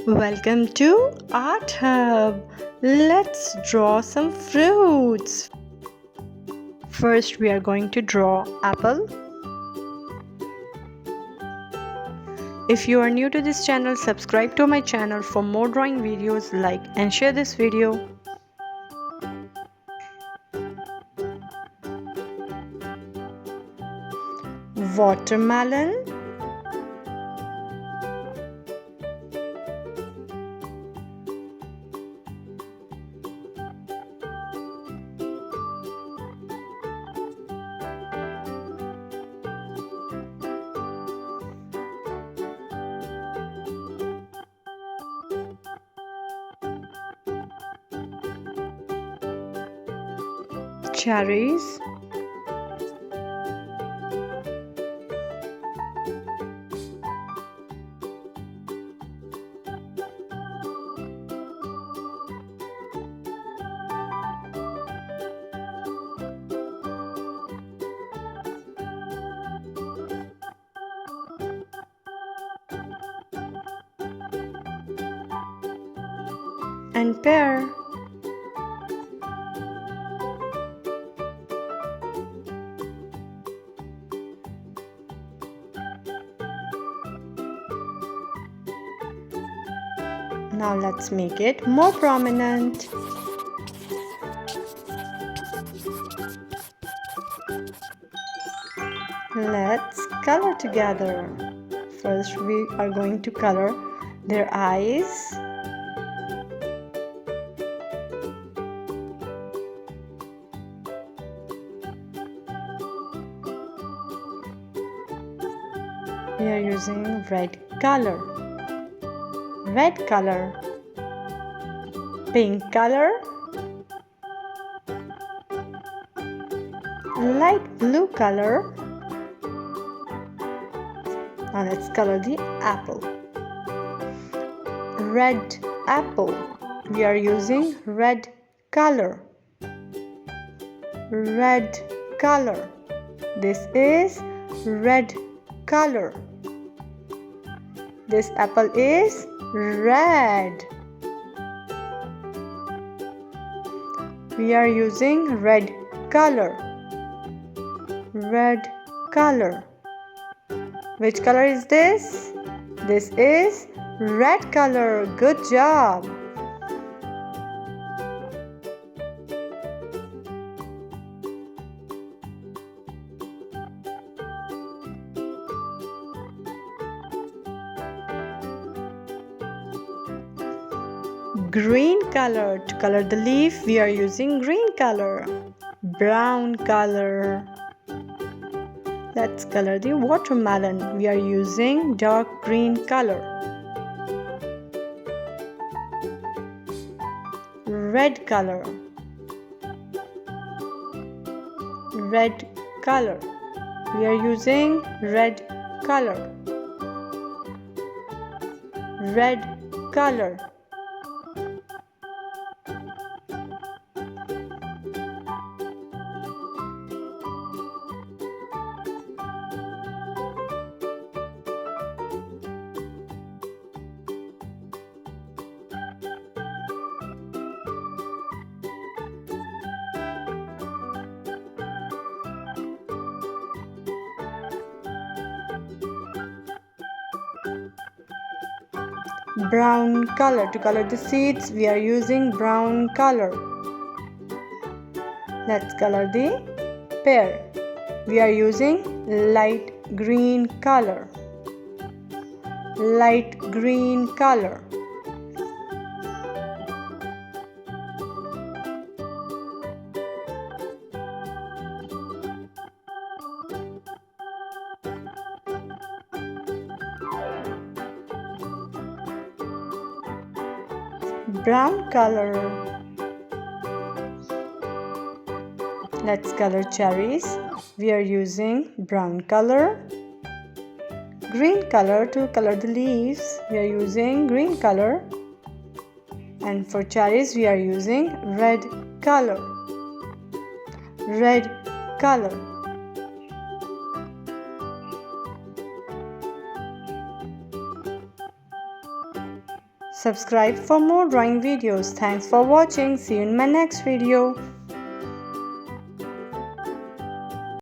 Welcome to Art Hub. Let's draw some fruits. First, we are going to draw apple. If you are new to this channel, subscribe to my channel for more drawing videos. Like and share this video. Watermelon. Cherries. And pear. Now let's make it more prominent. Let's color together. First, we are going to color their eyes. We are using red color. Red color, pink color, light blue color. Now let's color the apple. Red apple. We are using red color. Red color. This is red color. This apple is red. We are using red color. Red color. Which color is this? This is red color. Good job. Green color. To color the leaf, we are using green color. Brown color. Let's color the watermelon. We are using dark green color. Red color. Red color. We are using red color. Red color. Brown color. To color the seeds, we are using brown color. Let's color the pear. We are using light green color. Light green color. Brown color. Let's color cherries. We are using brown color. Green color. To color the leaves, we are using green color. And for cherries, we are using red color. Red color. Subscribe for more drawing videos. Thanks for watching. See you in my next video.